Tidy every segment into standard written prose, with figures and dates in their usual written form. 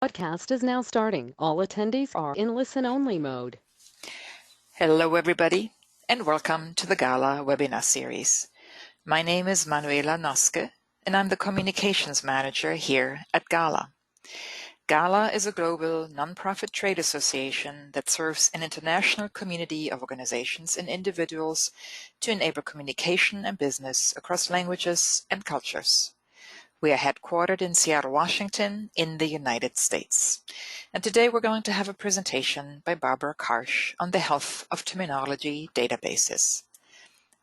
Podcast is now starting. All attendees are in listen-only mode. Hello, everybody, and welcome to the GALA webinar series. My name is Manuela Noske, and I'm the Communications Manager here at GALA. GALA is a global nonprofit trade association that serves an international community of organizations and individuals to enable communication and business across languages and cultures. We are headquartered in Seattle, Washington, in the United States. And today we're going to have a presentation by Barbara Karsh on the health of terminology databases.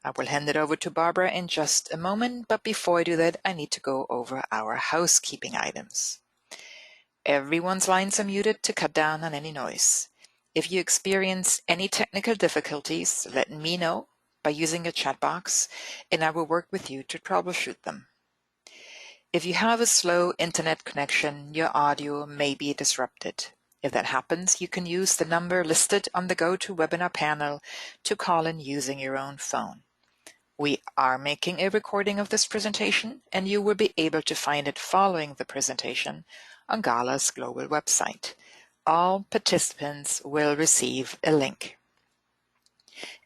I will hand it over to Barbara in just a moment, but before I do that, I need to go over our housekeeping items. Everyone's lines are muted to cut down on any noise. If you experience any technical difficulties, let me know by using a chat box, and I will work with you to troubleshoot them. If you have a slow internet connection, your audio may be disrupted. If that happens, you can use the number listed on the GoToWebinar panel to call in using your own phone. We are making a recording of this presentation, and you will be able to find it following the presentation on GALA's global website. All participants will receive a link.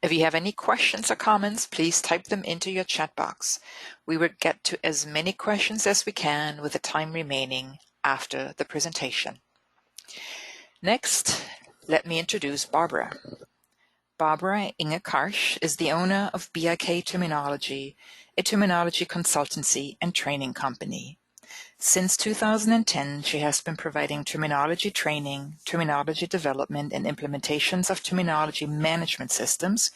If you have any questions or comments, please type them into your chat box. We will get to as many questions as we can with the time remaining after the presentation. Next, let me introduce Barbara. Barbara Inge Karsh is the owner of BIK Terminology, a terminology consultancy and training company. Since 2010, she has been providing terminology training, terminology development, and implementations of terminology management systems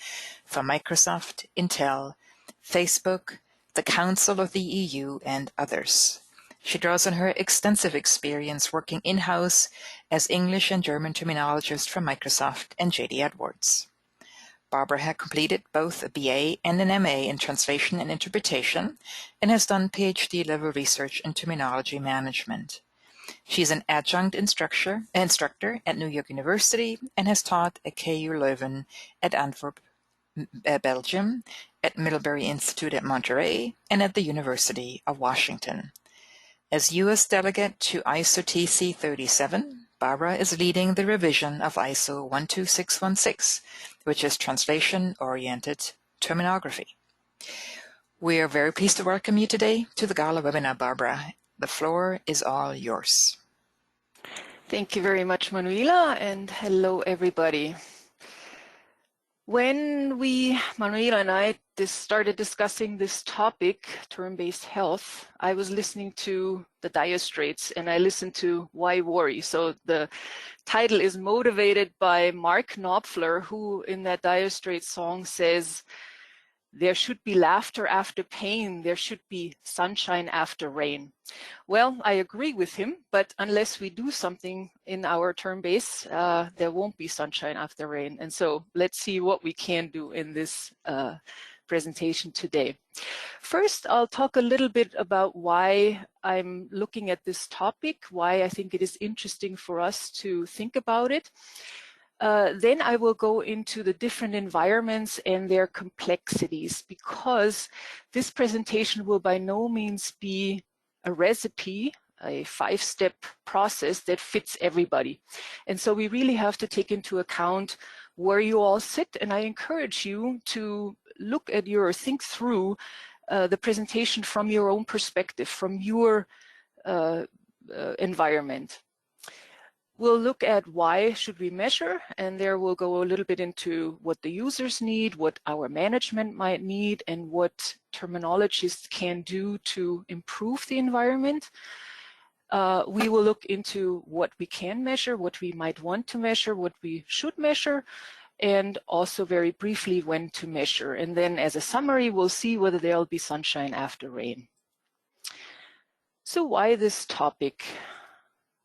for Microsoft, Intel, Facebook, the Council of the EU, and others. She draws on her extensive experience working in-house as English and German terminologist for Microsoft and JD Edwards. Barbara had completed both a BA and an MA in translation and interpretation and has done PhD-level research in terminology management. She is an adjunct instructor at New York University and has taught at KU Leuven at Antwerp, Belgium, at Middlebury Institute at Monterey, and at the University of Washington. As U.S. delegate to ISO TC 37, Barbara is leading the revision of ISO 12616, which is translation-oriented terminography. We are very pleased to welcome you today to the GALA webinar, Barbara. The floor is all yours. Thank you very much, Manuela, and hello, everybody. When Manuela and I started discussing this topic, term-based health, I was listening to the Dire Straits and I listened to Why Worry? So the title is motivated by Mark Knopfler, who in that Dire Straits song says, "There should be laughter after pain. There should be sunshine after rain." Well, I agree with him, but unless we do something in our term base, there won't be sunshine after rain. And so let's see what we can do in this presentation today. First, I'll talk a little bit about why I'm looking at this topic, why I think it is interesting for us to think about it. Then I will go into the different environments and their complexities, because this presentation will by no means be a recipe, a 5-step process that fits everybody. And so we really have to take into account where you all sit, and I encourage you to look at think through the presentation from your own perspective, from your environment. We'll look at why should we measure, and there we'll go a little bit into what the users need, what our management might need, and what terminologists can do to improve the environment. We will look into what we can measure, what we might want to measure, what we should measure, and also very briefly when to measure. And then as a summary, we'll see whether there'll be sunshine after rain. So why this topic?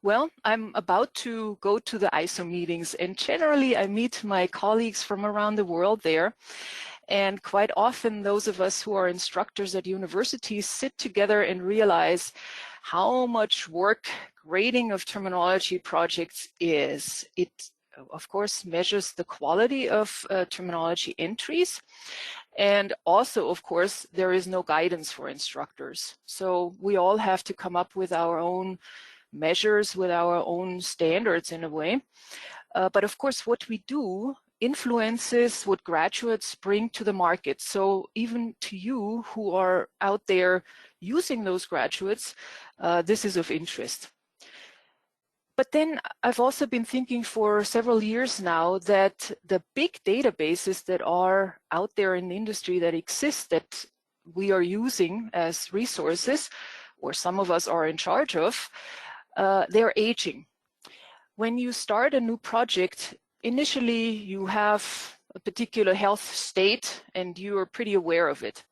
Well, I'm about to go to the ISO meetings, and generally I meet my colleagues from around the world there. And quite often those of us who are instructors at universities sit together and realize how much work grading of terminology projects is. It, of course, measures the quality of terminology entries. And also, of course, there is no guidance for instructors. So we all have to come up with our own measures with our own standards in a way. But of course, what we do influences what graduates bring to the market. So even to you who are out there using those graduates, this is of interest. But then I've also been thinking for several years now that the big databases that are out there in the industry that exist, that we are using as resources, or some of us are in charge of, they're aging. When you start a new project, initially you have a particular health state and you are pretty aware of it.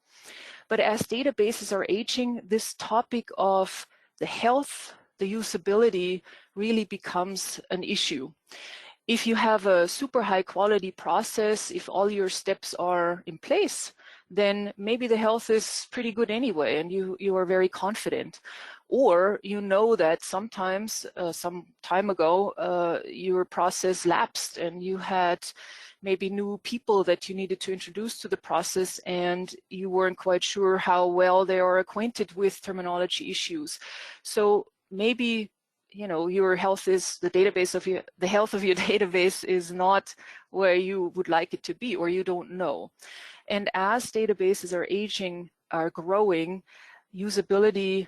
But as databases are aging, this topic of the health, the usability really becomes an issue. If you have a super high quality process, if all your steps are in place, then maybe the health is pretty good anyway, and you are very confident. Or you know that sometimes, some time ago, your process lapsed and you had maybe new people that you needed to introduce to the process and you weren't quite sure how well they are acquainted with terminology issues. So maybe, you know, your health is the health of your database is not where you would like it to be, or you don't know. And as databases are aging, are growing, usability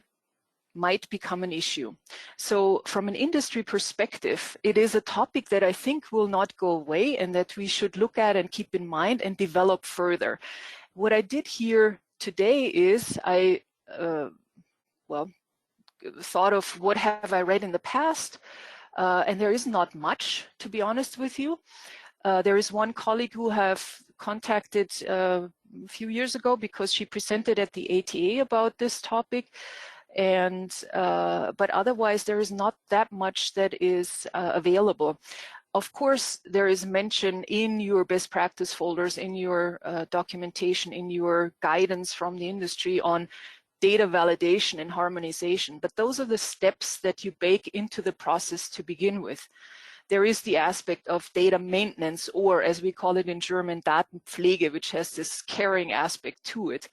might become an issue. So from an industry perspective, it is a topic that I think will not go away and that we should look at and keep in mind and develop further. What I did here today is I, thought of what have I read in the past, and there is not much, to be honest with you. There is one colleague who have contacted a few years ago because she presented at the ATA about this topic. And but otherwise there is not that much that is available. Of course, there is mention in your best practice folders, in your documentation, in your guidance from the industry on data validation and harmonization, but those are the steps that you bake into the process to begin with. There is the aspect of data maintenance, or as we call it in German, Datenpflege, which has this caring aspect to it.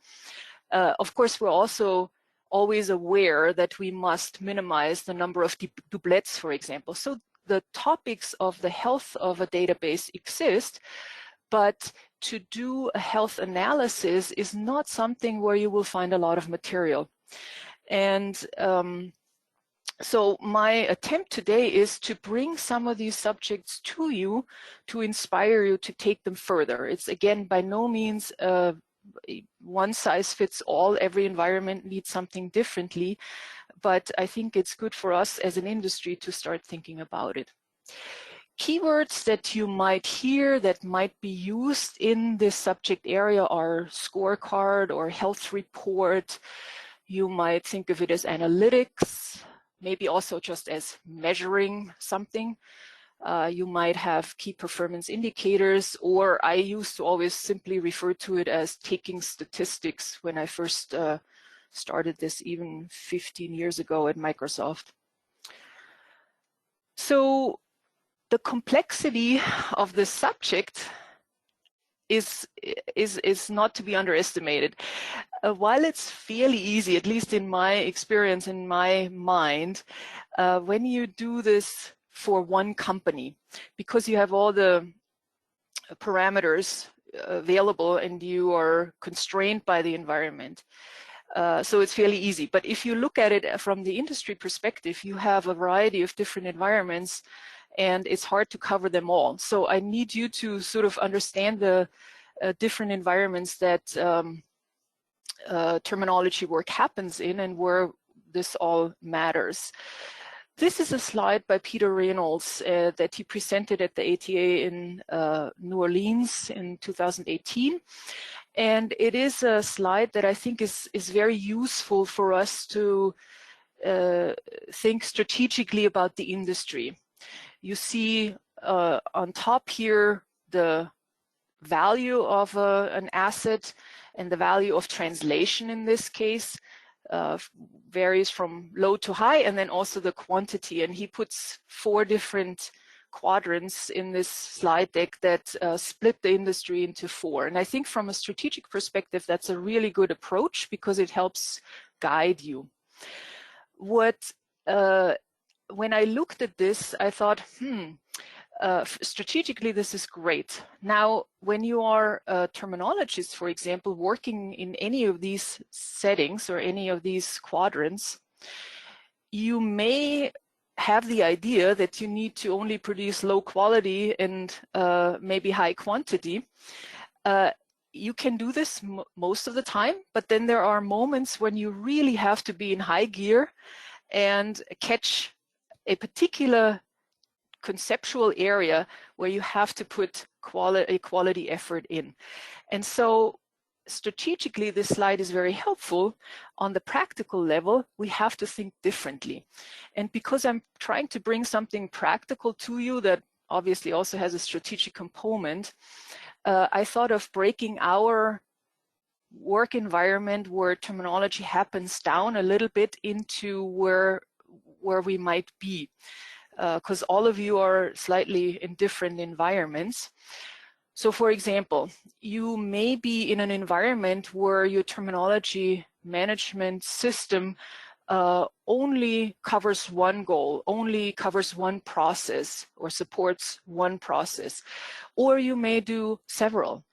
Of course, we're also always aware that we must minimize the number of doublets, for example. So the topics of the health of a database exist, but to do a health analysis is not something where you will find a lot of material. And so my attempt today is to bring some of these subjects to you to inspire you to take them further. It's again by no means one size fits all. Every environment needs something differently, but I think it's good for us as an industry to start thinking about it. Keywords that you might hear that might be used in this subject area are scorecard or health report. You might think of it as analytics, maybe also just as measuring something. You might have key performance indicators, or I used to always simply refer to it as taking statistics when I first started this even 15 years ago at Microsoft. So the complexity of this subject is not to be underestimated. While it's fairly easy, at least in my experience, in my mind, when you do this for one company, because you have all the parameters available and you are constrained by the environment. So it's fairly easy. But if you look at it from the industry perspective, you have a variety of different environments and it's hard to cover them all. So I need you to sort of understand the different environments that terminology work happens in and where this all matters. This is a slide by Peter Reynolds that he presented at the ATA in New Orleans in 2018. And it is a slide that I think is very useful for us to think strategically about the industry. You see on top here the value of an asset and the value of translation in this case. Varies from low to high, and then also the quantity. And he puts 4 different quadrants in this slide deck that split the industry into 4. And I think from a strategic perspective, that's a really good approach because it helps guide you. What when I looked at this, I thought, strategically, this is great. Now, when you are a terminologist, for example, working in any of these settings or any of these quadrants, you may have the idea that you need to only produce low quality and maybe high quantity. You can do this most of the time, but then there are moments when you really have to be in high gear and catch a particular conceptual area where you have to put a quality effort in. And so strategically, this slide is very helpful. On the practical level, we have to think differently. And because I'm trying to bring something practical to you that obviously also has a strategic component, I thought of breaking our work environment where terminology happens down a little bit into where we might be, because all of you are slightly in different environments. So for example, you may be in an environment where your terminology management system only covers one goal, only covers one process or supports one process, or you may do several.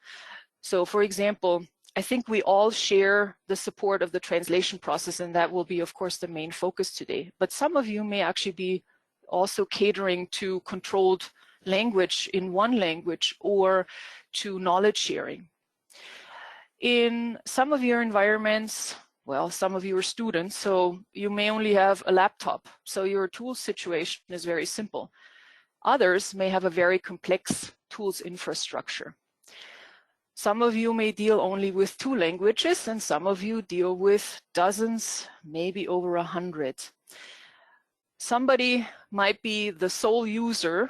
So for example, I think we all share the support of the translation process, and that will be, of course, the main focus today. But some of you may actually be also catering to controlled language in one language or to knowledge sharing. In some of your environments, well, some of you are students, so you may only have a laptop, so your tools situation is very simple. Others may have a very complex tools infrastructure. Some of you may deal only with 2 languages, and some of you deal with dozens, maybe over 100. Somebody might be the sole user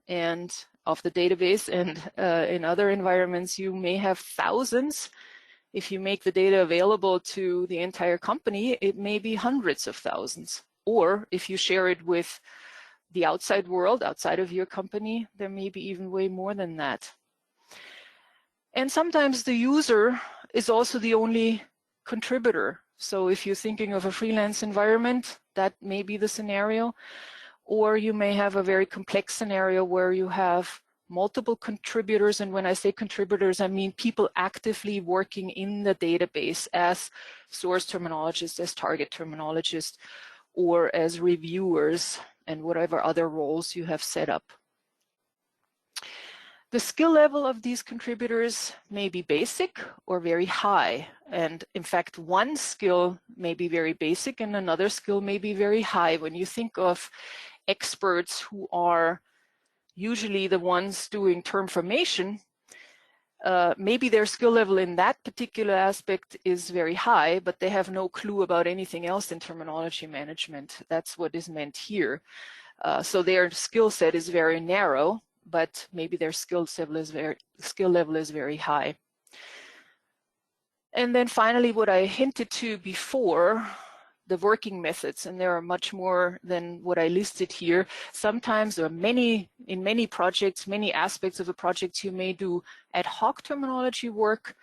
and of the database, and in other environments you may have thousands. If you make the data available to the entire company, it may be hundreds of thousands. Or if you share it with the outside world, outside of your company, there may be even way more than that. And sometimes the user is also the only contributor. So if you're thinking of a freelance environment, that may be the scenario. Or you may have a very complex scenario where you have multiple contributors. And when I say contributors, I mean people actively working in the database as source terminologists, as target terminologists, or as reviewers, and whatever other roles you have set up. The skill level of these contributors may be basic or very high. And in fact, one skill may be very basic and another skill may be very high. When you think of experts who are usually the ones doing term formation, maybe their skill level in that particular aspect is very high, but they have no clue about anything else in terminology management. That's what is meant here. So their skill set is very narrow, but maybe their skill level is very high. And then finally, what I hinted to before, the working methods, and there are much more than what I listed here. Sometimes, or in many projects, many aspects of a project, you may do ad hoc terminology work,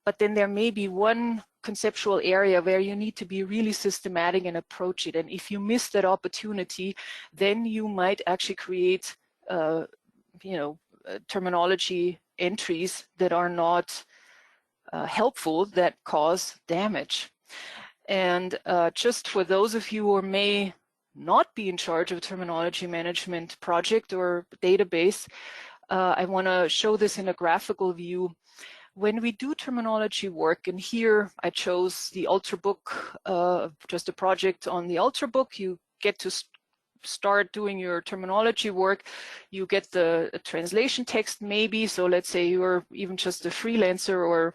but then there may be one conceptual area where you need to be really systematic and approach it. And if you miss that opportunity, then you might actually create terminology entries that are not helpful, that cause damage. And just for those of you who may not be in charge of a terminology management project or database, I want to show this in a graphical view. When we do terminology work, and here I chose the Ultrabook, just a project on the Ultrabook, you get to start doing your terminology work, you get the translation text maybe. So let's say you're even just a freelancer or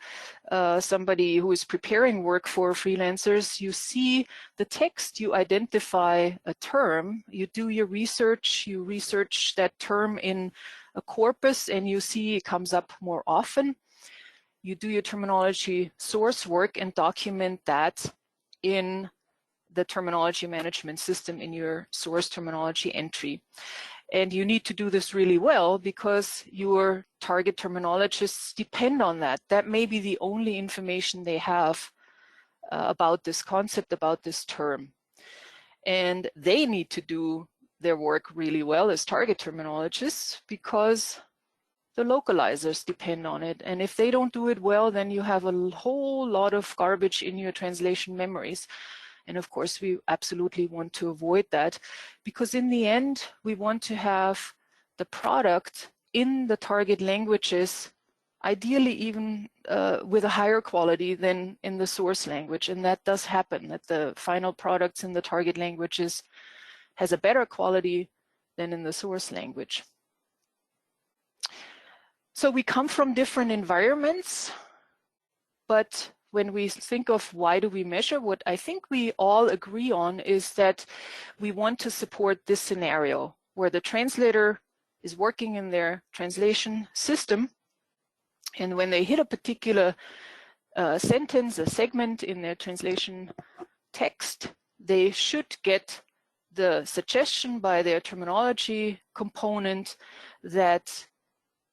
somebody who is preparing work for freelancers. You see the text, you identify a term, you do your research, you research that term in a corpus and you see it comes up more often. You do your terminology source work and document that in the terminology management system in your source terminology entry. And you need to do this really well because your target terminologists depend on that. That may be the only information they have about this concept, about this term. And they need to do their work really well as target terminologists because the localizers depend on it. And if they don't do it well, then you have a whole lot of garbage in your translation memories. And of course, we absolutely want to avoid that, because in the end, we want to have the product in the target languages, ideally even with a higher quality than in the source language. And that does happen, that the final products in the target languages has a better quality than in the source language. So we come from different environments, but when we think of why do we measure, what I think we all agree on is that we want to support this scenario where the translator is working in their translation system, and when they hit a particular sentence, a segment in their translation text, they should get the suggestion by their terminology component that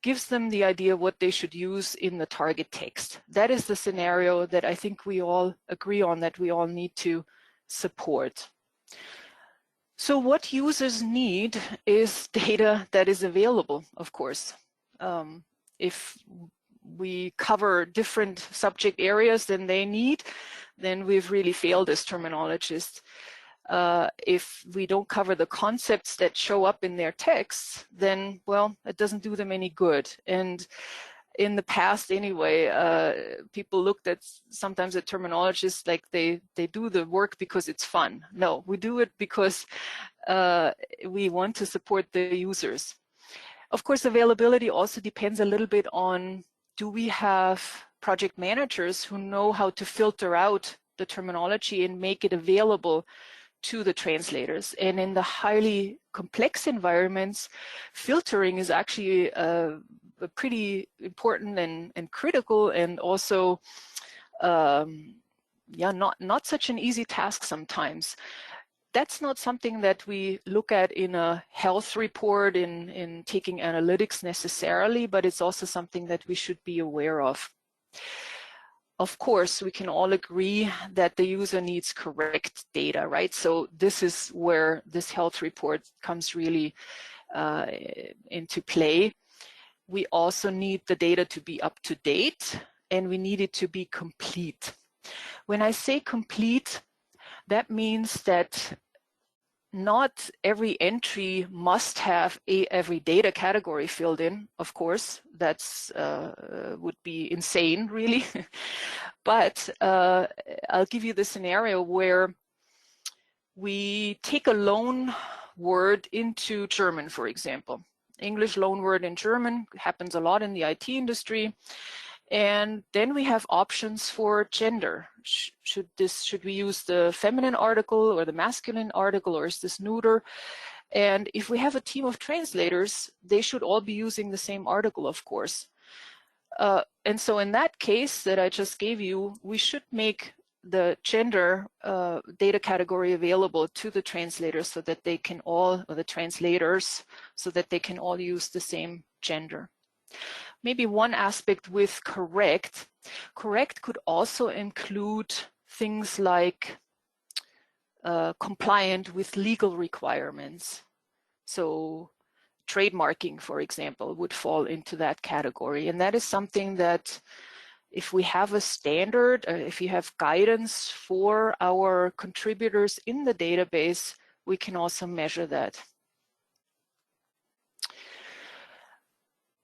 gives them the idea what they should use in the target text. That is the scenario that I think we all agree on, that we all need to support. So what users need is data that is available, of course. If we cover different subject areas than they need, then we've really failed as terminologists. If we don't cover the concepts that show up in their texts, then, well, it doesn't do them any good. And in the past anyway, people looked at sometimes at terminologists like they do the work because it's fun. No, we do it because we want to support the users. Of course, availability also depends a little bit on, do we have project managers who know how to filter out the terminology and make it available to the translators? And in the highly complex environments, filtering is actually a pretty important and critical, and also not such an easy task sometimes. That's not something that we look at in a health report, in taking analytics necessarily, but it's also something that we should be aware of. Of course, we can all agree that the user needs correct data, right? So this is where this health report comes really into play. We also need the data to be up to date, and we need it to be complete. When I say complete, that means that not every entry must have every data category filled in, of course. That's would be insane, really. But I'll give you the scenario where we take a loan word into German, for example. English loan word in German happens a lot in the IT industry. And then we have options for gender. Should we use the feminine article or the masculine article, or is this neuter? And if we have a team of translators, they should all be using the same article, of course. And so in that case that I just gave you, we should make the gender data category available to the translators so that they can all, or the translators, so that they can all use the same gender. Maybe one aspect with correct. Correct could also include things like compliant with legal requirements. So trademarking, for example, would fall into that category. And that is something that if we have a standard, if you have guidance for our contributors in the database, we can also measure that.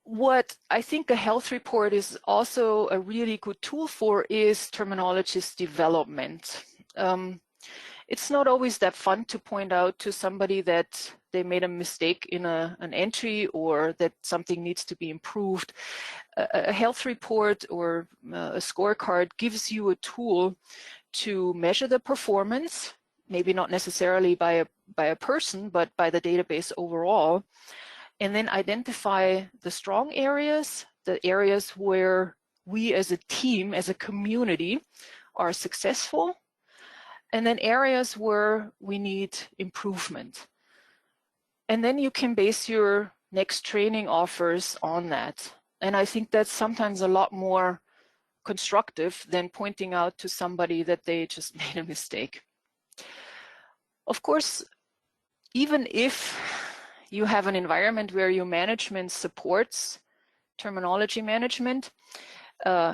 What I think a health report is also a really good tool for is terminologist development. It's not always that fun to point out to somebody that they made a mistake in an entry, or that something needs to be improved. A health report or a scorecard gives you a tool to measure the performance, maybe not necessarily by a person, but by the database overall. And then identify the strong areas, the areas where we as a team, as a community, are successful, and then areas where we need improvement. And then you can base your next training offers on that. And I think that's sometimes a lot more constructive than pointing out to somebody that they just made a mistake. Of course, even if you have an environment where your management supports terminology management.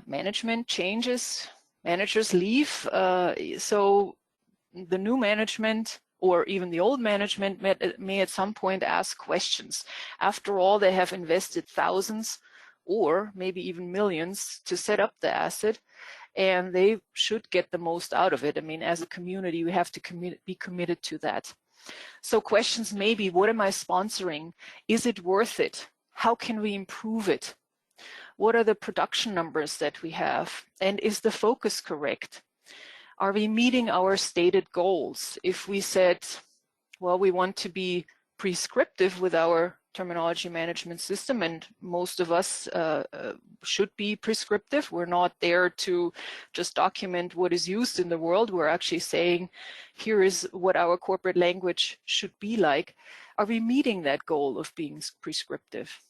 Management changes, managers leave, so the new management or even the old management may at some point ask questions. After all, they have invested thousands or maybe even millions to set up the asset, and they should get the most out of it. I mean, as a community, we have to be committed to that. So questions may be, what am I sponsoring? Is it worth it? How can we improve it? What are the production numbers that we have? And is the focus correct? Are we meeting our stated goals? If we said, well, we want to be prescriptive with our terminology management system, and most of us should be prescriptive. We're not there to just document what is used in the world. We're actually saying, here is what our corporate language should be like. Are we meeting that goal of being prescriptive?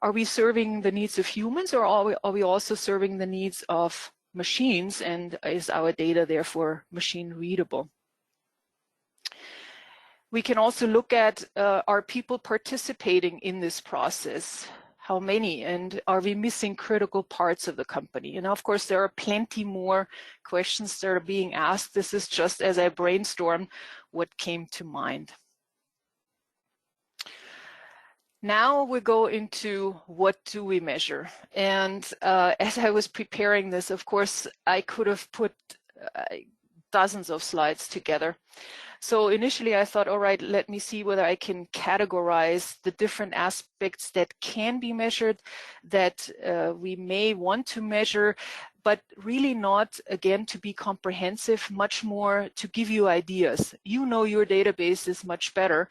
Are we serving the needs of humans, or are we also serving the needs of machines, and is our data therefore machine readable? We can also look at, are people participating in this process? How many? And are we missing critical parts of the company? And of course, there are plenty more questions that are being asked. This is just as I brainstorm what came to mind. Now we go into what do we measure? And as I was preparing this, of course, I could have put dozens of slides together. So initially I thought, all right, let me see whether I can categorize the different aspects that can be measured, that we may want to measure, but really not, again, to be comprehensive, much more to give you ideas. You know your database is much better,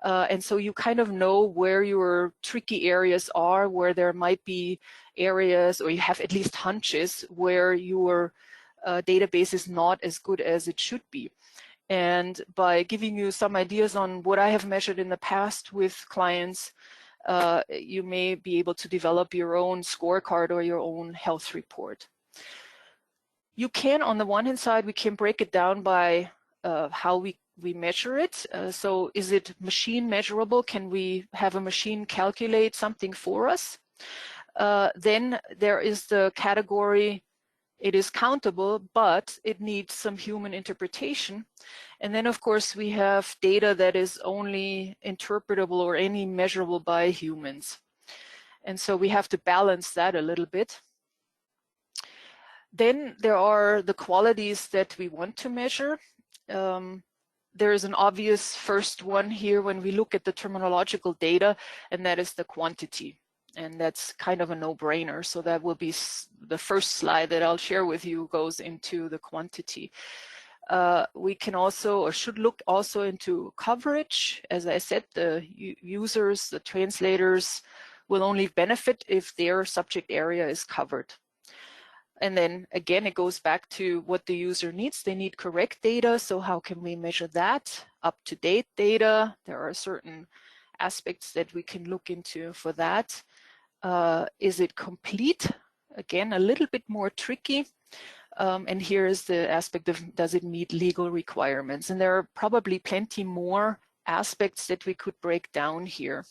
and so you kind of know where your tricky areas are, where there might be areas, or you have at least hunches, where your database is not as good as it should be. And by giving you some ideas on what I have measured in the past with clients, you may be able to develop your own scorecard or your own health report. You can, on the one hand side, we can break it down by how we measure it. So is it machine measurable? Can we have a machine calculate something for us? Then there is the category, it is countable, but it needs some human interpretation. And then, of course, we have data that is only interpretable or any measurable by humans. And so we have to balance that a little bit. Then there are the qualities that we want to measure. There is an obvious first one here when we look at the terminological data, and that is the quantity. And that's kind of a no-brainer. So that will be the first slide that I'll share with you, goes into the quantity. We can also, or should look also into coverage. As I said, the users, the translators will only benefit if their subject area is covered. And then again, it goes back to what the user needs. They need correct data. So how can we measure that? Up-to-date data. There are certain aspects that we can look into for that. Is it complete? Again, a little bit more tricky. And here is the aspect of, does it meet legal requirements? And there are probably plenty more aspects that we could break down here.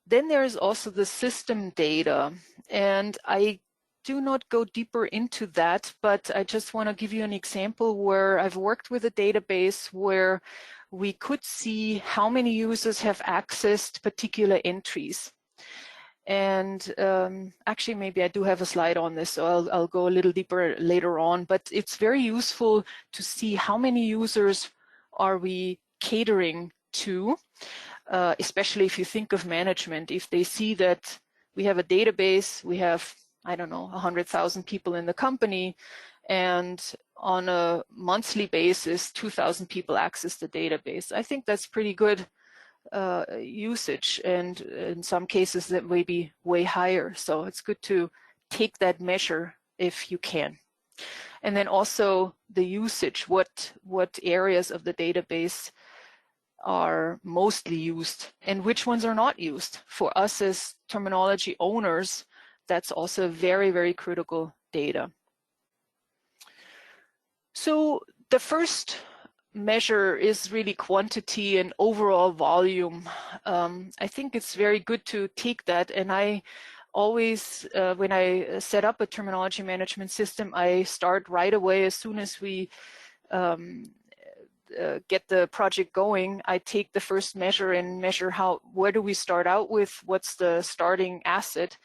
Then there is also the system data. And I do not go deeper into that, but I just want to give you an example where I've worked with a database where we could see how many users have accessed particular entries. And actually, maybe I do have a slide on this, so I'll go a little deeper later on, but it's very useful to see how many users are we catering to, especially if you think of management. If they see that we have a database, we have, I don't know, 100,000 people in the company, and on a monthly basis, 2,000 people access the database. I think that's pretty good usage, and in some cases that may be way higher. So it's good to take that measure if you can. And then also the usage, what areas of the database are mostly used and which ones are not used. For us as terminology owners, that's also very, very critical data. So the first measure is really quantity and overall volume. I think it's very good to take that, and I always, when I set up a terminology management system, I start right away as soon as we get the project going. I take the first measure and measure where do we start out with, what's the starting asset,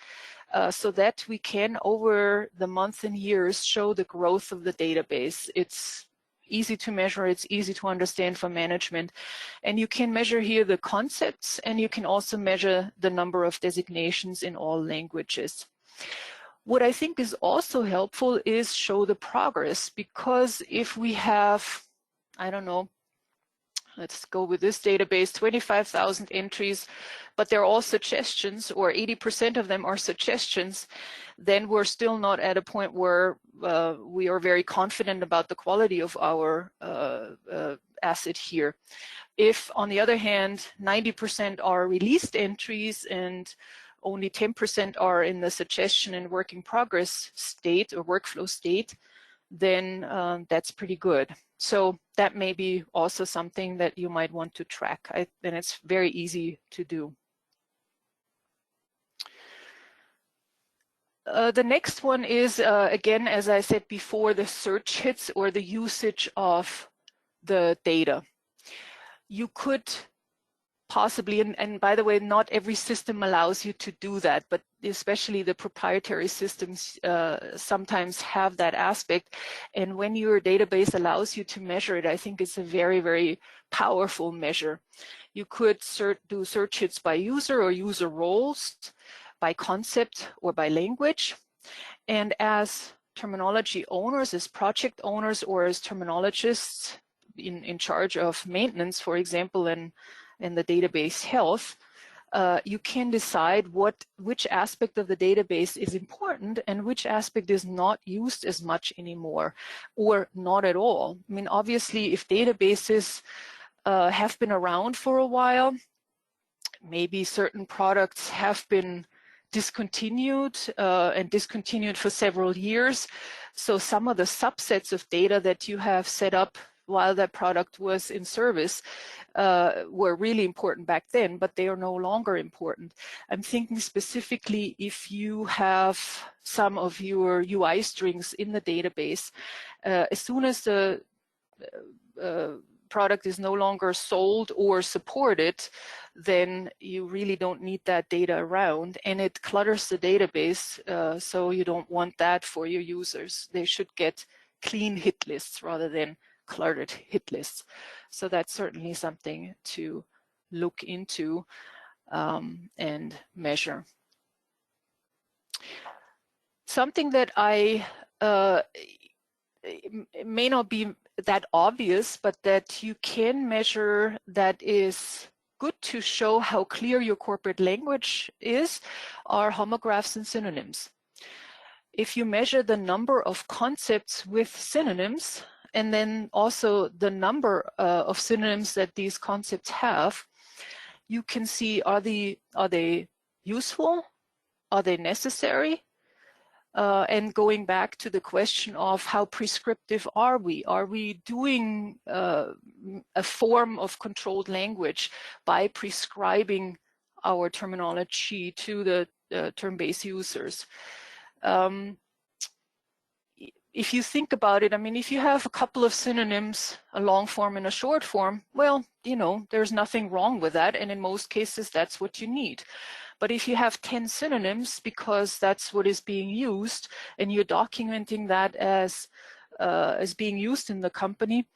so that we can, over the months and years, show the growth of the database. It's easy to measure, it's easy to understand for management. And you can measure here the concepts, and you can also measure the number of designations in all languages. What I think is also helpful is show the progress, because if we have, I don't know, let's go with this database, 25,000 entries, but they're all suggestions, or 80% of them are suggestions, then we're still not at a point where we are very confident about the quality of our asset here. If, on the other hand, 90% are released entries and only 10% are in the suggestion and work in progress state or workflow state, then that's pretty good. So that may be also something that you might want to track, and it's very easy to do. The next one is, again, as I said before, the search hits or the usage of the data. You could possibly, and by the way, not every system allows you to do that, but especially the proprietary systems sometimes have that aspect. And when your database allows you to measure it, I think it's a very, very powerful measure. You could do search hits by user or user roles, by concept or by language. And as terminology owners, as project owners, or as terminologists in charge of maintenance, for example, and the database health, you can decide which aspect of the database is important and which aspect is not used as much anymore, or not at all. I mean, obviously, if databases have been around for a while, maybe certain products have been discontinued and discontinued for several years. So some of the subsets of data that you have set up while that product was in service were really important back then, but they are no longer important. I'm thinking specifically if you have some of your UI strings in the database, as soon as the product is no longer sold or supported, then you really don't need that data around, and it clutters the database, so you don't want that for your users. They should get clean hit lists rather than cluttered hit lists. So that's certainly something to look into and measure. Something that it may not be that obvious, but that you can measure, that is good to show how clear your corporate language is, are homographs and synonyms. If you measure the number of concepts with synonyms, and then also the number of synonyms that these concepts have, you can see, are they useful? Are they necessary? And going back to the question of how prescriptive are we? Are we doing a form of controlled language by prescribing our terminology to the term-based users? If you think about it, I mean, if you have a couple of synonyms, a long form and a short form, well, you know, there's nothing wrong with that. And in most cases, that's what you need. But if you have 10 synonyms, because that's what is being used, and you're documenting that as being used in the company,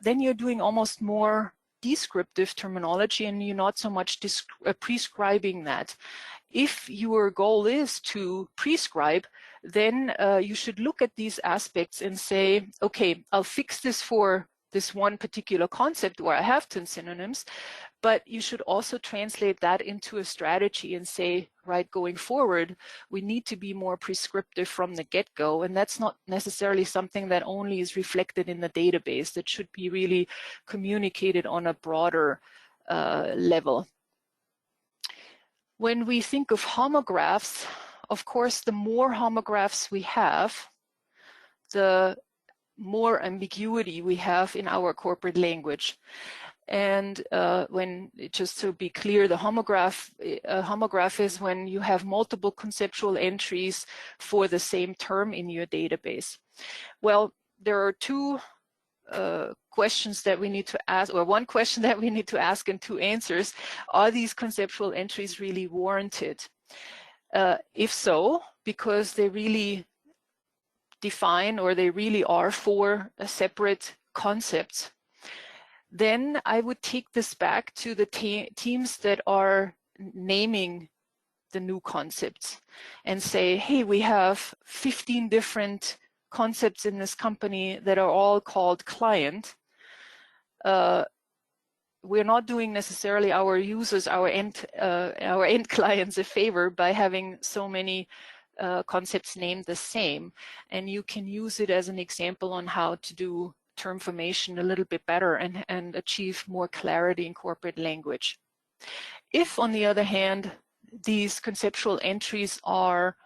then you're doing almost more descriptive terminology, and you're not so much prescribing that. If your goal is to prescribe, then you should look at these aspects and say, okay, I'll fix this for this one particular concept where I have 10 synonyms, but you should also translate that into a strategy and say, right, going forward, we need to be more prescriptive from the get-go, and that's not necessarily something that only is reflected in the database. That should be really communicated on a broader level. When we think of homographs, of course, the more homographs we have, the more ambiguity we have in our corporate language. And just to be clear, the homograph is when you have multiple conceptual entries for the same term in your database. Well, there are two questions that we need to ask, or one question that we need to ask and two answers. Are these conceptual entries really warranted? If so, because they really define, or they really are for a separate concepts, then I would take this back to the teams that are naming the new concepts and say, hey, we have 15 different concepts in this company that are all called client. We're not doing necessarily our users, our end clients a favor by having so many concepts named the same. And you can use it as an example on how to do term formation a little bit better and achieve more clarity in corporate language. If, on the other hand, these conceptual entries are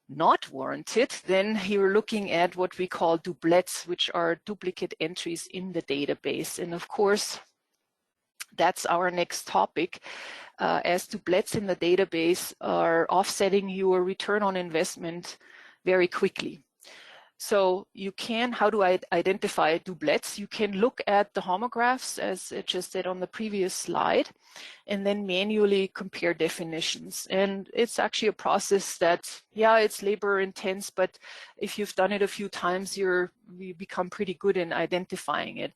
not warranted, then you're looking at what we call doublets, which are duplicate entries in the database. And of course, that's our next topic, as doublets in the database are offsetting your return on investment very quickly. So you can, how do I identify doublets? You can look at the homographs, as it just said on the previous slide, and then manually compare definitions. And it's actually a process that, yeah, it's labor intense, but if you've done it a few times, you become pretty good in identifying it.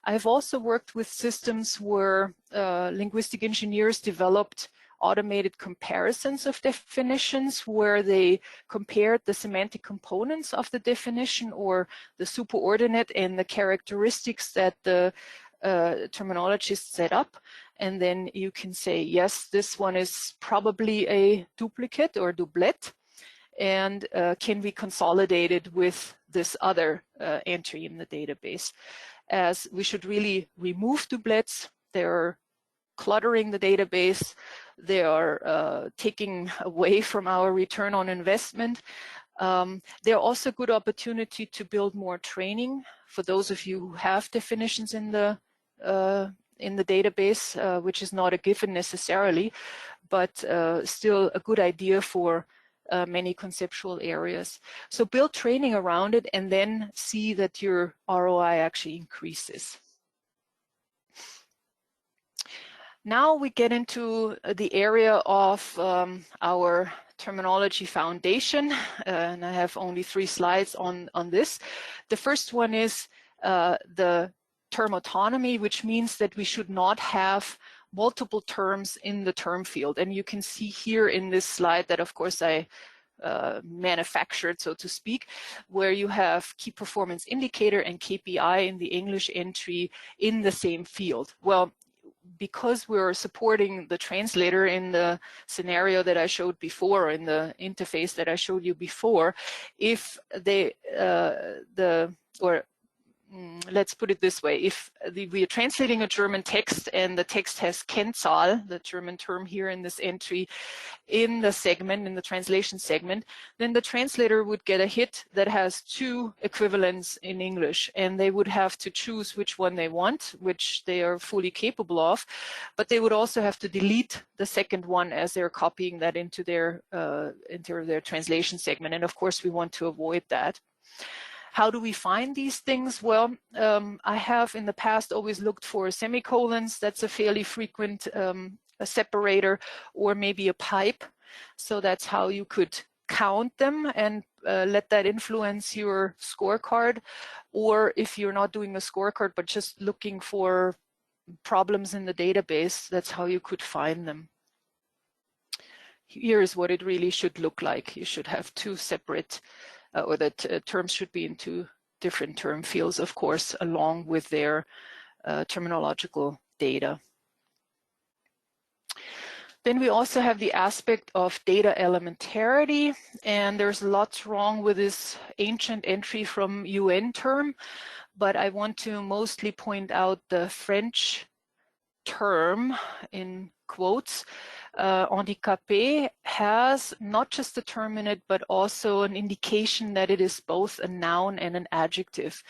I've also worked with systems where linguistic engineers developed automated comparisons of definitions, where they compared the semantic components of the definition or the superordinate and the characteristics that the terminologist set up. And then you can say, yes, this one is probably a duplicate or doublet, and can be consolidated with this other entry in the database. As we should really remove doublets. They're cluttering the database. They are taking away from our return on investment. They're also a good opportunity to build more training for those of you who have definitions in the database, which is not a given necessarily, but still a good idea for many conceptual areas. So build training around it and then see that your ROI actually increases. Now we get into the area of our terminology foundation, and I have only 3 slides on this. The first one is the term autonomy, which means that we should not have multiple terms in the term field. And you can see here in this slide that, of course, I manufactured, so to speak, where you have key performance indicator and KPI in the English entry in the same field. Well, because we're supporting the translator in the scenario that I showed before, in the interface that I showed you before, if they, let's put it this way, if we are translating a German text and the text has Kennzahl, the German term here in this entry, in the segment, in the translation segment, then the translator would get a hit that has 2 equivalents in English, and they would have to choose which one they want, which they are fully capable of, but they would also have to delete the second one as they're copying that into their translation segment. And of course, we want to avoid that. How do we find these things? Well, I have in the past always looked for semicolons. That's a fairly frequent a separator, or maybe a pipe. So that's how you could count them and let that influence your scorecard. Or if you're not doing a scorecard, but just looking for problems in the database, that's how you could find them. Here's what it really should look like. You should have 2 separate or that terms should be in 2 different term fields, of course, along with their terminological data. Then we also have the aspect of data elementarity, and there's lots wrong with this ancient entry from UN term, but I want to mostly point out the French term in quotes. Handicapé has not just a term in it, but also an indication that it is both a noun and an adjective.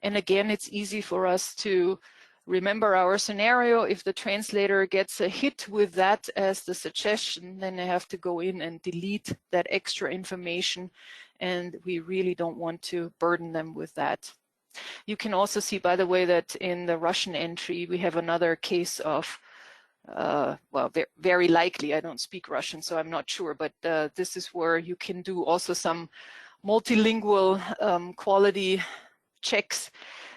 And again, it's easy for us to remember our scenario. If the translator gets a hit with that as the suggestion, then they have to go in and delete that extra information, and we really don't want to burden them with that. You can also see, by the way, that in the Russian entry, we have another case of, well, very likely, I don't speak Russian, so I'm not sure, but this is where you can do also some multilingual quality checks.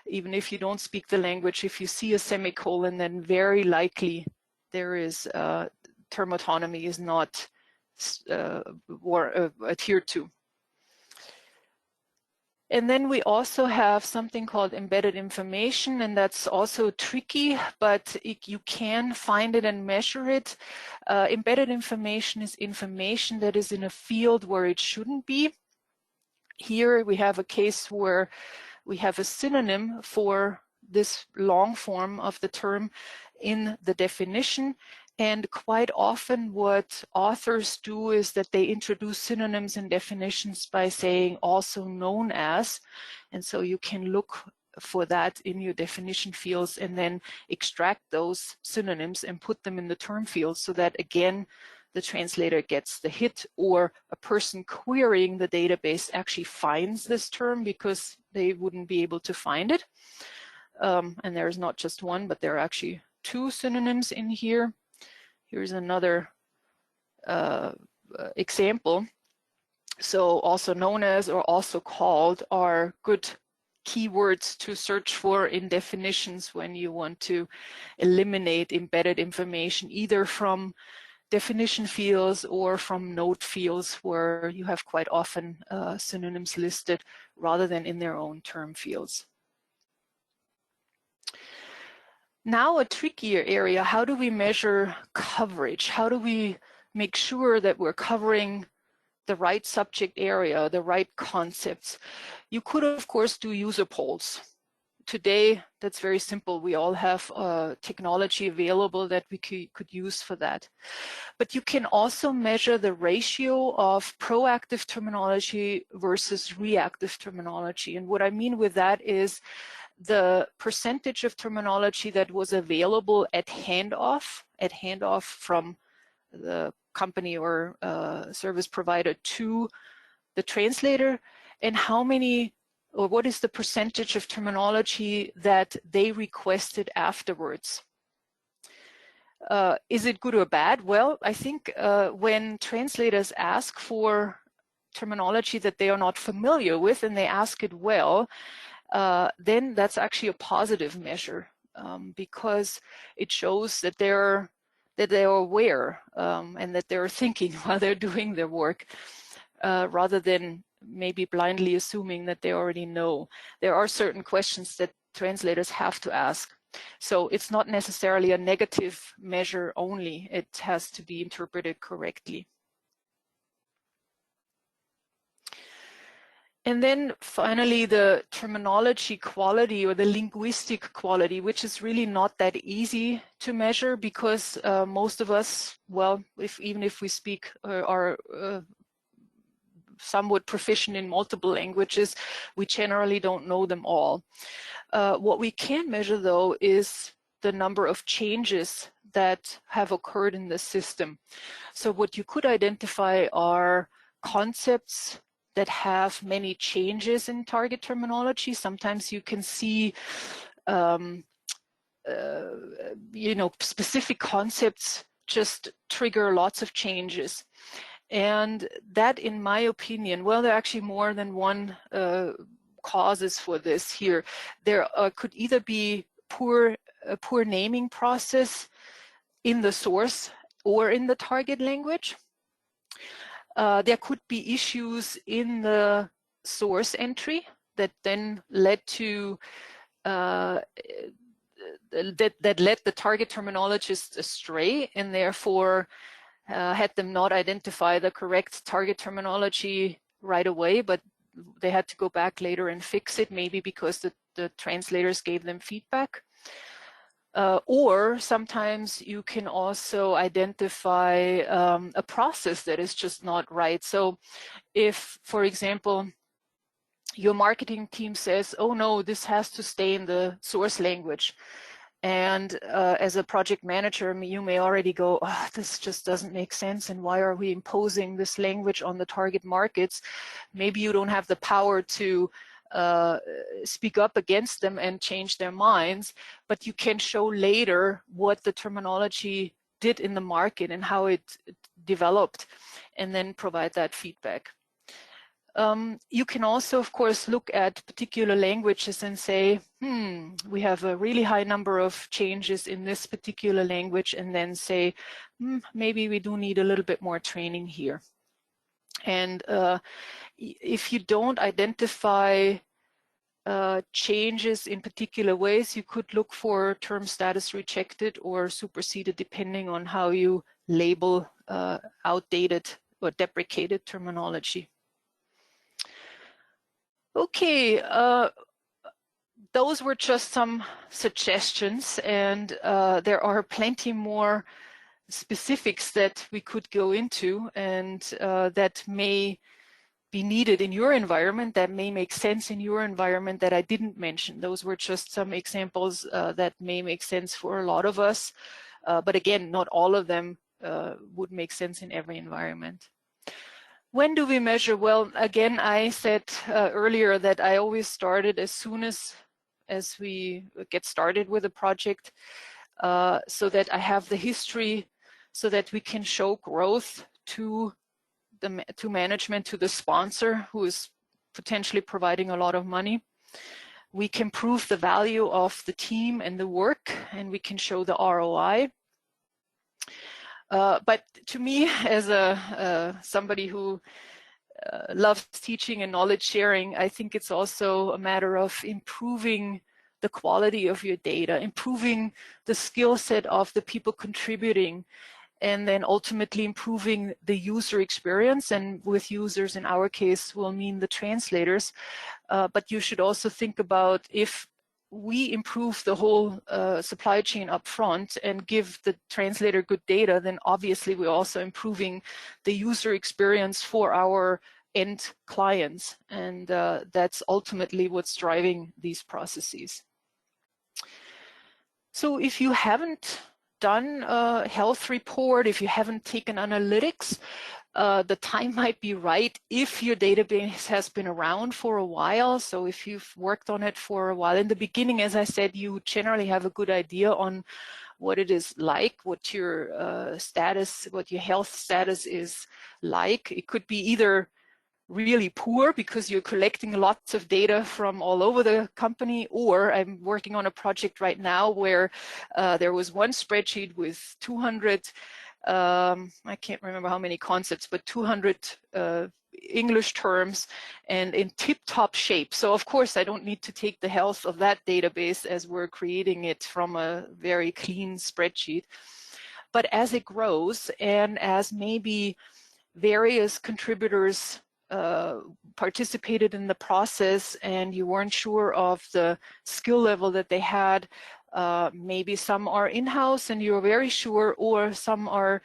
Even if you don't speak the language, if you see a semicolon, then very likely there is term autonomy is not adhered to. And then we also have something called embedded information, and that's also tricky, but you can find it and measure it. Embedded information is information that is in a field where it shouldn't be. Here we have a case where we have a synonym for this long form of the term in the definition. And quite often what authors do is that they introduce synonyms and definitions by saying also known as. And so you can look for that in your definition fields and then extract those synonyms and put them in the term fields so that, again, the translator gets the hit, or a person querying the database actually finds this term because they wouldn't be able to find it. And there's not just one, but there are actually two synonyms in here. Here's another example. So also known as or also called are good keywords to search for in definitions when you want to eliminate embedded information, either from definition fields or from note fields where you have quite often synonyms listed rather than in their own term fields. Now a trickier area, how do we measure coverage? How do we make sure that we're covering the right subject area, the right concepts? You could, of course, do user polls. Today, that's very simple. We all have technology available that we could use for that. But you can also measure the ratio of proactive terminology versus reactive terminology. And what I mean with that is the percentage of terminology that was available at handoff from the company or service provider to the translator, and how many, or what is the percentage of terminology that they requested afterwards. Is it good or bad? Well, I think when translators ask for terminology that they are not familiar with and they ask it well, then that's actually a positive measure because it shows that they are aware and that they're thinking while they're doing their work, rather than maybe blindly assuming that they already know. There are certain questions that translators have to ask. So it's not necessarily a negative measure only. It has to be interpreted correctly. And then finally, the terminology quality or the linguistic quality, which is really not that easy to measure because most of us, well, even if we speak are somewhat proficient in multiple languages, we generally don't know them all. What we can measure, though, is the number of changes that have occurred in the system. So what you could identify are concepts that have many changes in target terminology. Sometimes you can see specific concepts just trigger lots of changes. And that, in my opinion, well, there are actually more than one causes for this here. There could either be a poor naming process in the source or in the target language. There could be issues in the source entry that then led to that led the target terminologist astray, and therefore had them not identify the correct target terminology right away, but they had to go back later and fix it, maybe because the translators gave them feedback. Or sometimes you can also identify a process that is just not right. So if, for example, your marketing team says, oh no, this has to stay in the source language. And as a project manager, you may already go, oh, this just doesn't make sense. And why are we imposing this language on the target markets? Maybe you don't have the power to speak up against them and change their minds, but you can show later what the terminology did in the market and how it developed, and then provide that feedback. You can also, of course, look at particular languages and say, we have a really high number of changes in this particular language, and then say, maybe we do need a little bit more training here. And if you don't identify changes in particular ways, you could look for term status rejected or superseded, depending on how you label outdated or deprecated terminology. Okay, those were just some suggestions, and there are plenty more specifics that we could go into, and that may be needed in your environment, that may make sense in your environment that I didn't mention. Those were just some examples that may make sense for a lot of us, but again, not all of them would make sense in every environment. When do we measure? Well, again, I said earlier that I always started as soon as we get started with a project, so that I have the history, so that we can show growth to management, to the sponsor who is potentially providing a lot of money. We can prove the value of the team and the work, and we can show the ROI. But to me, as somebody who loves teaching and knowledge sharing, I think it's also a matter of improving the quality of your data, improving the skill set of the people contributing, and then ultimately improving the user experience. And with users, in our case, will mean the translators. But you should also think about, if we improve the whole supply chain up front and give the translator good data, then obviously we're also improving the user experience for our end clients. And that's ultimately what's driving these processes. So if you haven't done a health report, if you haven't taken analytics, the time might be right if your database has been around for a while. So if you've worked on it for a while, in the beginning, as I said, you generally have a good idea on what it is like, what your status, what your health status is like. It could be either really poor because you're collecting lots of data from all over the company, or I'm working on a project right now where there was one spreadsheet with 200, I can't remember how many concepts, but 200 English terms and in tip-top shape. So of course I don't need to take the health of that database as we're creating it from a very clean spreadsheet. But as it grows, and as maybe various contributors participated in the process and you weren't sure of the skill level that they had, maybe some are in-house and you're very sure, or some are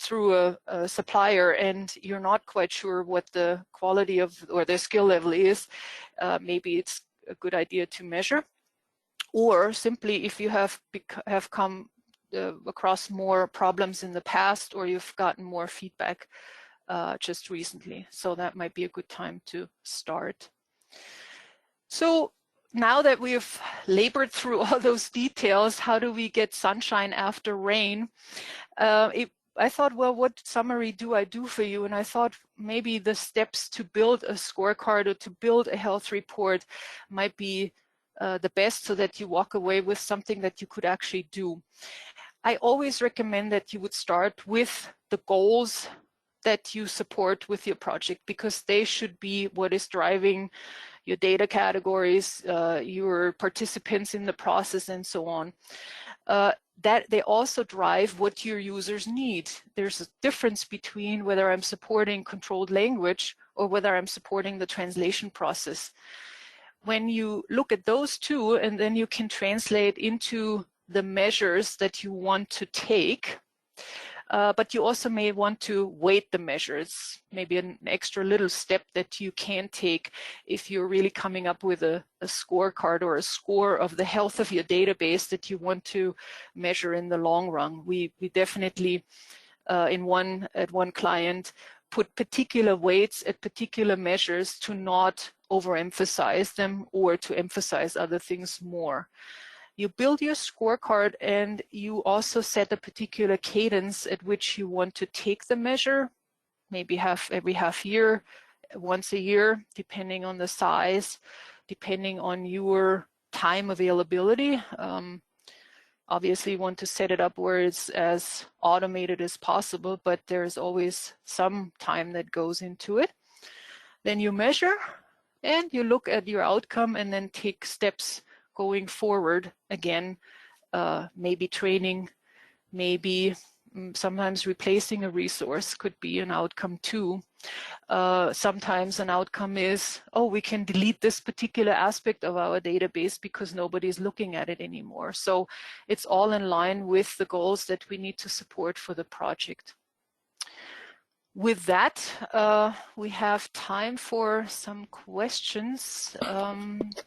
through a supplier and you're not quite sure what the quality of or their skill level is, maybe it's a good idea to measure. Or simply, if you have come across more problems in the past, or you've gotten more feedback just recently. So that might be a good time to start. So now that we've labored through all those details, how do we get sunshine after rain? I thought, well, what summary do I do for you? And I thought maybe the steps to build a scorecard or to build a health report might be the best, so that you walk away with something that you could actually do. I always recommend that you would start with the goals that you support with your project, because they should be what is driving your data categories, your participants in the process, and so on. That they also drive what your users need. There's a difference between whether I'm supporting controlled language or whether I'm supporting the translation process. when you look at those two, and then you can translate into the measures that you want to take, but you also may want to weight the measures, maybe an extra little step that you can take if you're really coming up with a scorecard or a score of the health of your database that you want to measure in the long run. We definitely, at one client, put particular weights at particular measures to not overemphasize them or to emphasize other things more. You build your scorecard and you also set a particular cadence at which you want to take the measure, maybe every half year, once a year, depending on the size, depending on your time availability. Obviously, you want to set it up where it's as automated as possible, but there's always some time that goes into it. Then you measure and you look at your outcome and then take steps going forward. Again, maybe training, maybe sometimes replacing a resource could be an outcome too. Sometimes an outcome is, oh, we can delete this particular aspect of our database because nobody's looking at it anymore. So it's all in line with the goals that we need to support for the project. With that, we have time for some questions.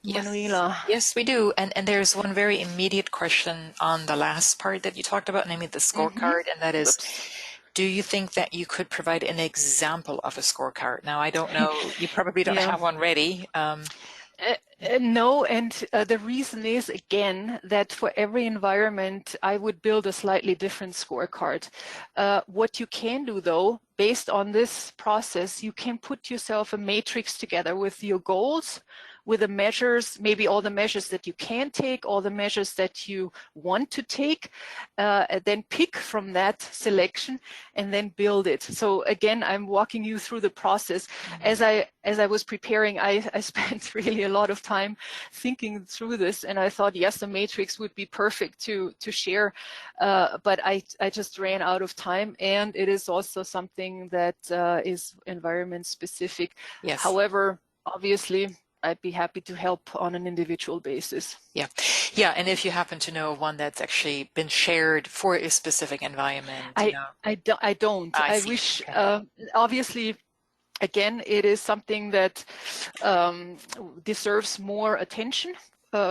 Yes. Manuela. Yes, we do. And there's one very immediate question on the last part that you talked about, namely the scorecard, and that is, do you think that you could provide an example of a scorecard? Now, I don't know, you probably don't have one ready. No, and the reason is, again, that for every environment, I would build a slightly different scorecard. What you can do, though, based on this process, you can put yourself a matrix together with your goals, with the measures, maybe all the measures that you can take, all the measures that you want to take, then pick from that selection and then build it. So again, I'm walking you through the process. As I was preparing, I spent really a lot of time thinking through this, and I thought, yes, the matrix would be perfect to share, but I just ran out of time, and it is also something that is environment specific. Yes. However, obviously, I'd be happy to help on an individual basis. Yeah, and if you happen to know one that's actually been shared for a specific environment, I don't. I see. wish, Okay. obviously, again, it is something that deserves more attention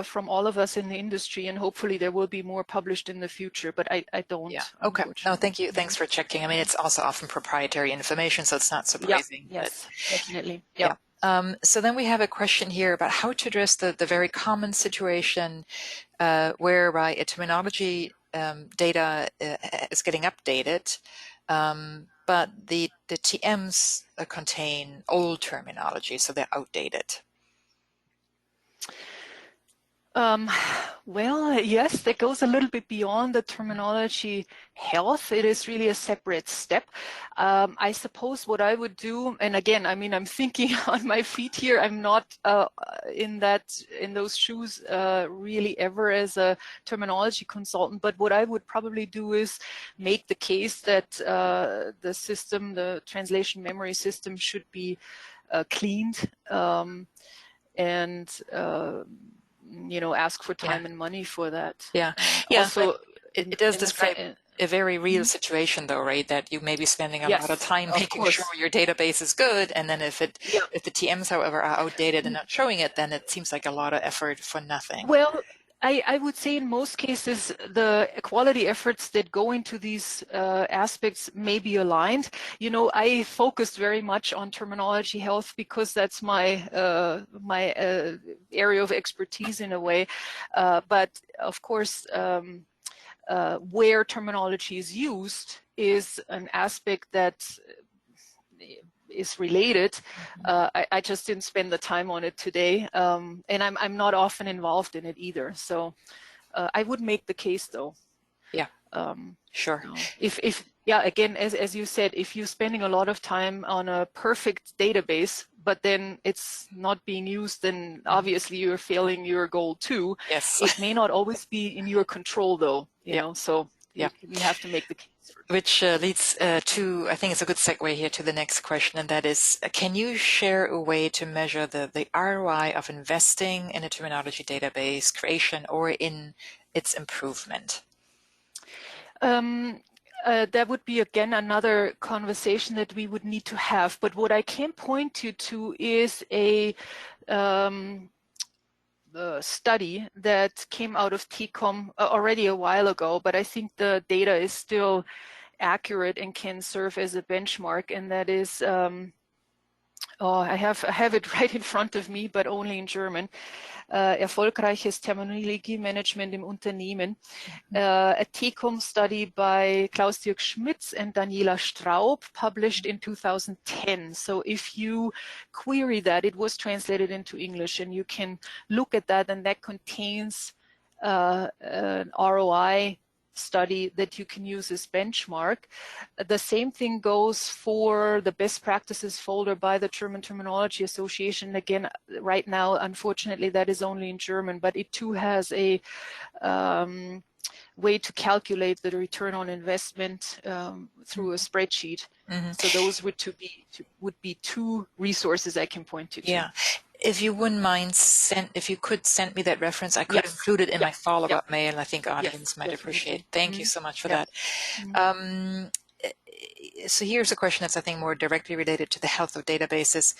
from all of us in the industry, and hopefully there will be more published in the future, but I don't. Yeah, okay. No, thank you. Thanks for checking. I mean, it's also often proprietary information, so it's not surprising. Yes, definitely. Yeah. So then we have a question here about how to address the very common situation whereby a terminology data is getting updated, but the TMs contain old terminology, so they're outdated. Well, yes, that goes a little bit beyond the terminology health. It is really a separate step. I suppose what I would do, and again, I mean, I'm thinking on my feet here. I'm not in those shoes really ever as a terminology consultant. But what I would probably do is make the case that the system, the translation memory system, should be cleaned and ask for time and money for that. Also, it does describe a very real situation, though, right? That you may be spending a lot of time making sure your database is good, and then if the TMs, however, are outdated and not showing it, then it seems like a lot of effort for nothing. Well, I would say in most cases, the quality efforts that go into these aspects may be aligned. I focused very much on terminology health because that's my area of expertise in a way. But of course, where terminology is used is an aspect that is related. I just didn't spend the time on it today, and I'm not often involved in it either. So I would make the case, though. Yeah. Sure. Again, as you said, if you're spending a lot of time on a perfect database, but then it's not being used, then obviously you're failing your goal too. Yes. It may not always be in your control, though. You know, so Yeah. We have to make the case. Which leads to, I think it's a good segue here to the next question, and that is, can you share a way to measure the ROI of investing in a terminology database creation or in its improvement? That would be, again, another conversation that we would need to have. But what I can point you to is a study that came out of TCOM already a while ago, but I think the data is still accurate and can serve as a benchmark, and that is, I have it right in front of me, but only in German. Erfolgreiches Terminologiemanagement im Unternehmen. A TCOM study by Klaus-Dirk Schmitz and Daniela Straub, published in 2010. So if you query that, it was translated into English, and you can look at that, and that contains an ROI study that you can use as benchmark. The same thing goes for the best practices folder by the German Terminology Association. Again, right now, unfortunately, that is only in German, but it too has a way to calculate the return on investment through a spreadsheet. Mm-hmm. So those would be two resources I can point you to. Yeah. If you wouldn't mind, if you could send me that reference, I could include it in my follow-up mail. I think audience might appreciate. Thank you so much for that. So here's a question that's, I think, more directly related to the health of databases.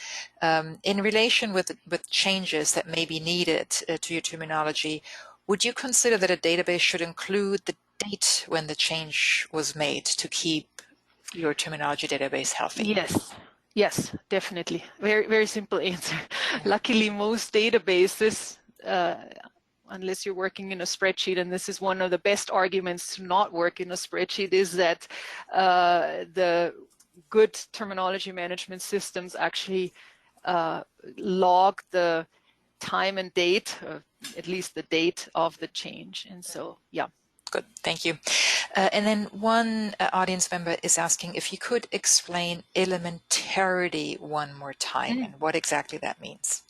In relation with changes that may be needed to your terminology, would you consider that a database should include the date when the change was made to keep your terminology database healthy? Yes. Yes, definitely. Very, very simple answer. Luckily, most databases, unless you're working in a spreadsheet, and this is one of the best arguments to not work in a spreadsheet, is that the good terminology management systems actually log the time and date, at least the date of the change. And so, yeah. Good, thank you. And then one audience member is asking if you could explain elementarity one more time and what exactly that means.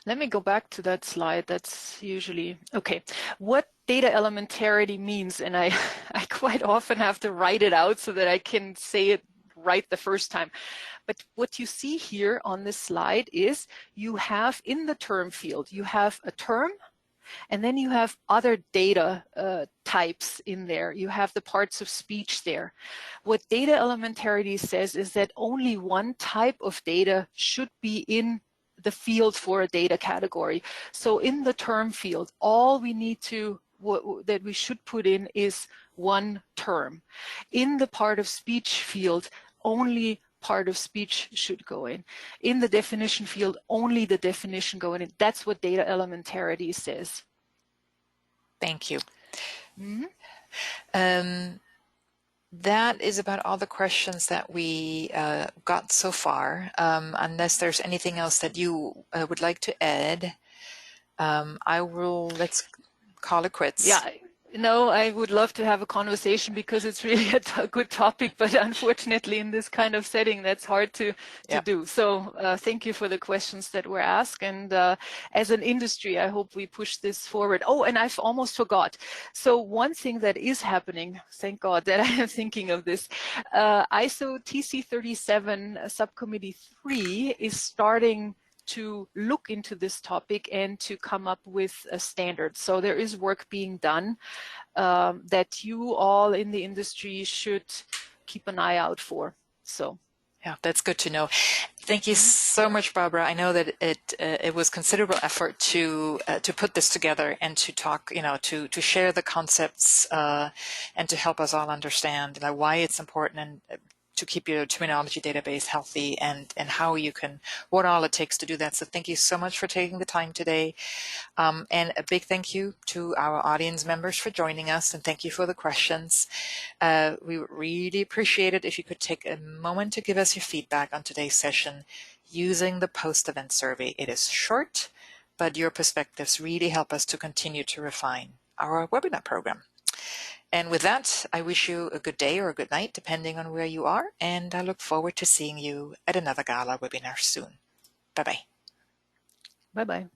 Let me go back to that slide. That's usually, okay. What data elementarity means, and I quite often have to write it out so that I can say it right the first time. But what you see here on this slide is you have in the term field, you have a term, and then you have other data types in there. You have the parts of speech there. What data elementarity says is that only one type of data should be in the field for a data category. So in the term field, all we need to, that we should put in is one term. In the part of speech field, only part of speech should go in. In the definition field, only the definition go in. That's what data elementarity says. Thank you. That is about all the questions that we got so far. Unless there's anything else that you would like to add, let's call it quits. Yeah. No, I would love to have a conversation because it's really a good topic, but unfortunately in this kind of setting, that's hard to do. So thank you for the questions that were asked. And as an industry, I hope we push this forward. Oh, and I've almost forgot. So one thing that is happening, thank God that I am thinking of this, ISO TC37 Subcommittee 3 is starting to look into this topic and to come up with a standard. So there is work being done that you all in the industry should keep an eye out for. So. Yeah, that's good to know. Thank you so much, Barbara. I know that it was considerable effort to put this together and to talk, to share the concepts and to help us all understand why it's important and to keep your terminology database healthy and how you can, what all it takes to do that. So thank you so much for taking the time today. And a big thank you to our audience members for joining us, and thank you for the questions. We would really appreciate it if you could take a moment to give us your feedback on today's session using the post-event survey. It is short, but your perspectives really help us to continue to refine our webinar program. And with that, I wish you a good day or a good night, depending on where you are, and I look forward to seeing you at another GALA webinar soon. Bye-bye. Bye-bye.